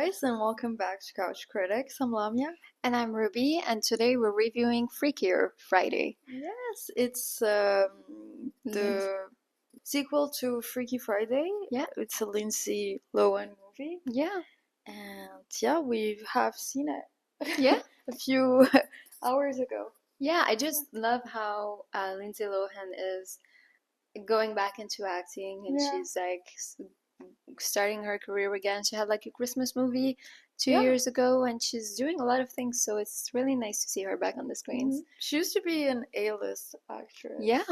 guys, and welcome back to Couch Critics. I'm Lamia. And I'm Ruby, and today we're reviewing Freakier Friday. Yes, it's Lindsay. the sequel to Freaky Friday. Yeah. It's a Lindsay Lohan movie, Yeah. and yeah, we have seen it Yeah. a few hours ago. Yeah, I just love how Lindsay Lohan is going back into acting, and Yeah. she's like starting her career again. She had like a Christmas movie two Yeah. years ago, and she's doing a lot of things, so it's really nice to see her back on the screens. She used to be an A-list actress. Yeah.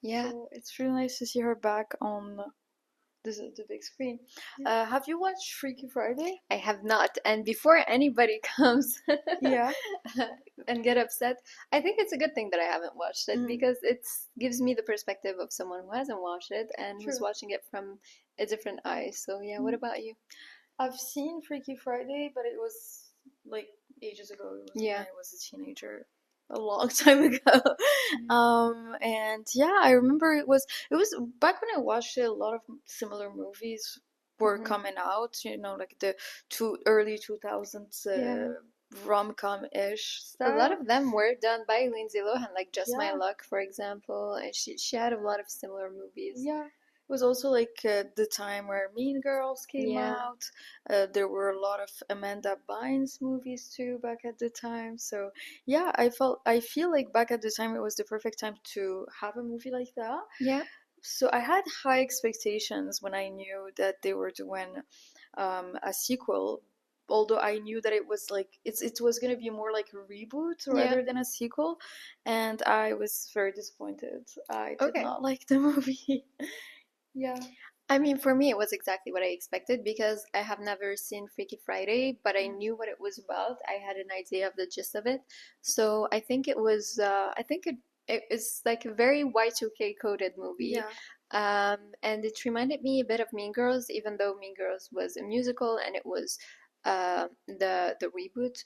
Yeah. So it's really nice to see her back on the big screen. Have you watched Freaky Friday? I have not, and before anybody comes Yeah. and get upset, I think it's a good thing that I haven't watched it because it gives me the perspective of someone who hasn't watched it and who's watching it from a different eye. So yeah, what about you? I've seen Freaky Friday, but it was like ages ago. It was when I was a teenager, a long time ago. And yeah, I remember it was back when I watched it. A lot of similar movies were coming out. You know, like the early 2000s rom-com ish stuff. A lot of them were done by Lindsay Lohan, like Just My Luck, for example, and she had a lot of similar movies. Yeah. It was also like the time where Mean Girls came out. There were a lot of Amanda Bynes movies too back at the time. So yeah, I feel like back at the time it was the perfect time to have a movie like that. Yeah. So I had high expectations when I knew that they were doing a sequel. Although I knew that it was like it was gonna be more like a reboot rather than a sequel, and I was very disappointed. I did not like the movie. Yeah. I mean, for me, it was exactly what I expected because I have never seen Freaky Friday, but I knew what it was about. I had an idea of the gist of it. So I think it was, it is like a very Y2K coded movie. Yeah. And it reminded me a bit of Mean Girls, even though Mean Girls was a musical and it was the reboot.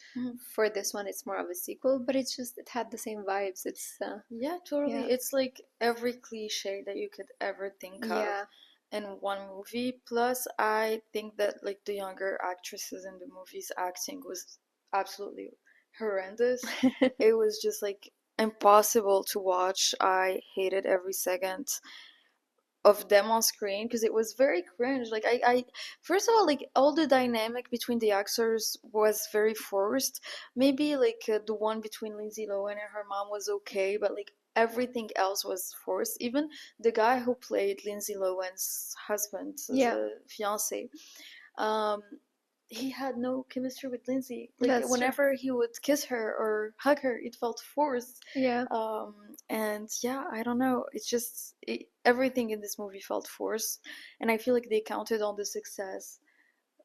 For this one, it's more of a sequel, but it had the same vibes. It's yeah, totally. It's like every cliche that you could ever think of in one movie. Plus, I think that like the younger actresses in the movies acting was absolutely horrendous. It was just like impossible to watch. I hated every second of them on screen because it was very cringe. Like I first of all, like all the dynamic between the actors was very forced. Maybe like the one between Lindsay Lohan and her mom was okay, but like everything else was forced. Even the guy who played Lindsay Lohan's husband, fiance, he had no chemistry with Lindsay. Like whenever he would kiss her or hug her, it felt forced. Yeah. And yeah, I don't know. It's just everything in this movie felt forced, and I feel like they counted on the success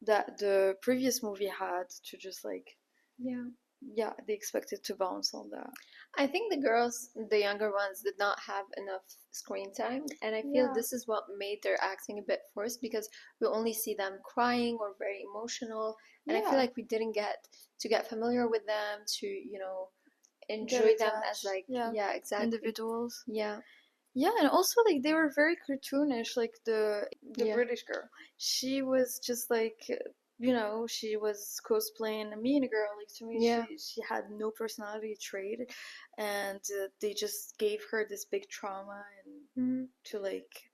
that the previous movie had to just like they expected to bounce on that. I think the younger ones, did not have enough screen time, and I feel this is what made their acting a bit forced because we only see them crying or very emotional, and I feel like we didn't get to get familiar with them, to enjoy them as like exactly individuals. Yeah, and also like they were very cartoonish. Like the British girl, she was just like she was cosplaying a Mean Girl. Like to me, she had no personality trait, and they just gave her this big trauma and to like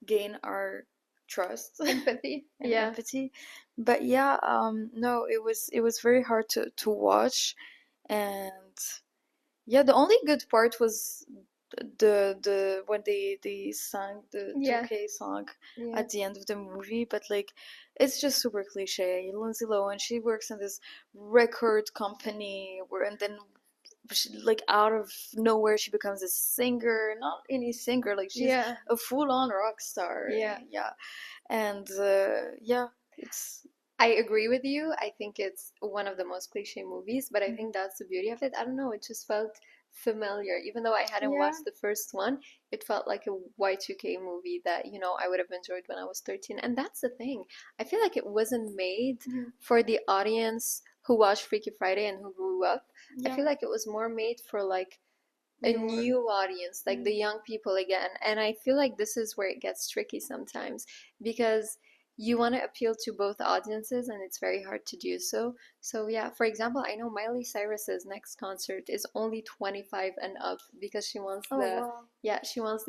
gain our trust, empathy, empathy. But no, it was very hard to watch, and the only good part was the when they sang the 2K song at the end of the movie, but like it's just super cliche. Lindsay Lohan, she works in this record company and then she, like out of nowhere she becomes a singer. Not any singer, like she's a full-on rock star. And it's I agree with you. I think it's one of the most cliche movies, but I think that's the beauty of it. I don't know, it just felt familiar. Even though I hadn't watched the first one, it felt like a Y2K movie that, I would have enjoyed when I was 13. And that's the thing. I feel like it wasn't made for the audience who watched Freaky Friday and who grew up. I feel like it was more made for like a new audience, like the young people again. And I feel like this is where it gets tricky sometimes because you want to appeal to both audiences, and it's very hard to do so. So yeah, for example, I know Miley Cyrus's next concert is only 25 and up because she wants wow. yeah, she wants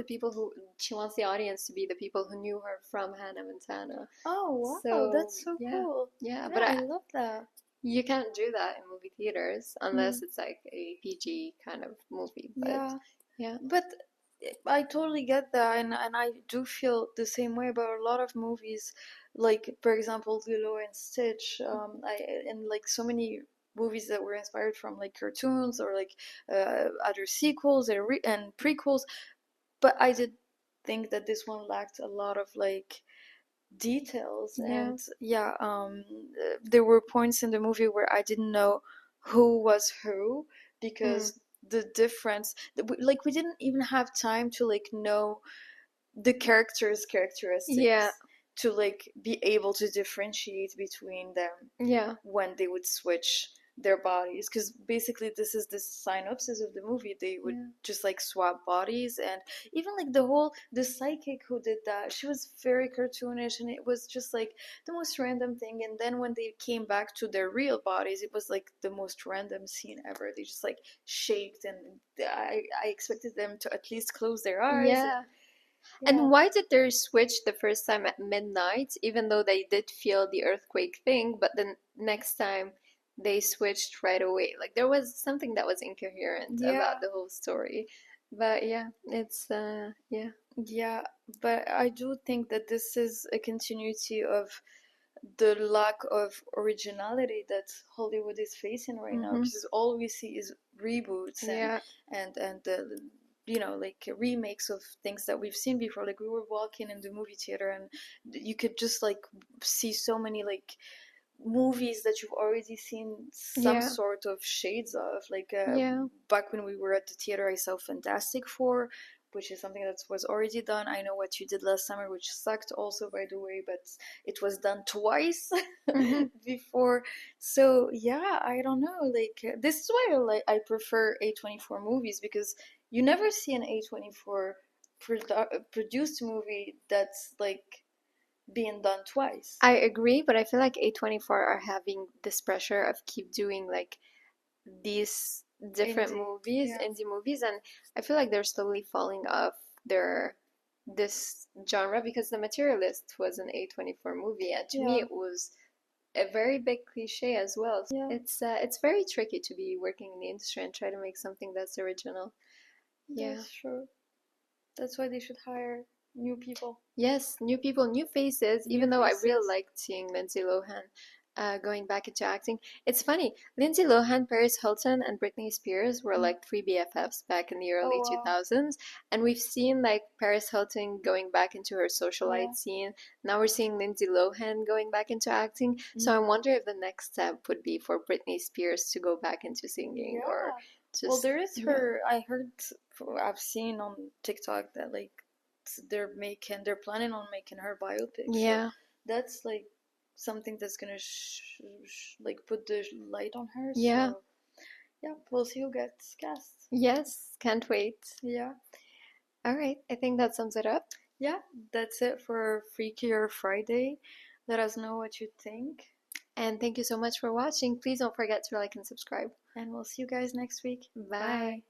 she wants the audience to be the people who knew her from Hannah Montana. Oh wow, So that's so yeah, cool. yeah, Yeah, but I love that. you can't do that in movie theaters unless Mm, it's like a PG kind of movie. But yeah, yeah, but I totally get that, and I do feel the same way about a lot of movies, like for example Lilo and Stitch. And like so many movies that were inspired from like cartoons or like other sequels and prequels. But I did think that this one lacked a lot of like details, yeah, and yeah, there were points in the movie where I didn't know who was who mm, because the difference, like we didn't even have time to like know the characters' yeah, characteristics to like be able to differentiate between them yeah, when they would switch their bodies, because basically this is the synopsis of the movie. They would yeah, just like swap bodies, and even like the psychic who did that, she was very cartoonish, and it was just like the most random thing. And then when they came back to their real bodies, it was like the most random scene ever. They just like shaked, and I expected them to at least close their eyes. yeah. Yeah. And why did they switch the first time at midnight, even though they did feel the earthquake thing, but the next time they switched right away? Like there was something that was incoherent Yeah. about the whole story. But yeah, it's yeah. Yeah, but I do think that this is a continuity of the lack of originality that Hollywood is facing right now, Mm-hmm. because all we see is reboots Yeah. and the like remakes of things that we've seen before. Like we were walking in the movie theater, and you could just like see so many like movies that you've already seen some Yeah. sort of shades of. Like Yeah. back when we were at the theater, I saw Fantastic Four, which is something that was already done. I Know What You Did Last Summer, which sucked also, by the way, but it was done twice Mm-hmm. before. So yeah, I don't know. Like this is why I prefer A24 movies, because you never see an A24 produced movie that's like being done twice. I agree, but I feel like A24 are having this pressure of keep doing like these different Indie, movies, yeah. indie movies, and I feel like they're slowly falling off their this genre because The Materialist was an A24 movie, and to me Yeah, it was a very big cliche as well. yeah, It's very tricky to be working in the industry and try to make something that's original. Yeah. that's true. That's why they should hire new people, Yes, new people, new faces, new even though I really faces. liked seeing Lindsay Lohan going back into acting. It's funny, Lindsay Lohan, Paris Hilton, and Britney Spears were Mm. like three BFFs back in the Oh early wow, 2000s, and we've seen like Paris Hilton going back into her yeah. socialite scene. Now we're seeing Lindsay Lohan going back into acting. So I Mm. wonder if the next step would be for Britney Spears to go back into singing or Yeah. Well, just, there is yeah. her. I heard, I've seen on TikTok that like they're planning on making her biopic. So Yeah. that's like something that's gonna like put the light on her. Yeah. So yeah, we'll see who gets cast. Yes, can't wait. Yeah. All right, I think that sums it up. Yeah, that's it for Freakier Friday. Let us know what you think, And thank you so much for watching. Please don't forget to like and subscribe. and we'll see you guys next week. Bye. Bye.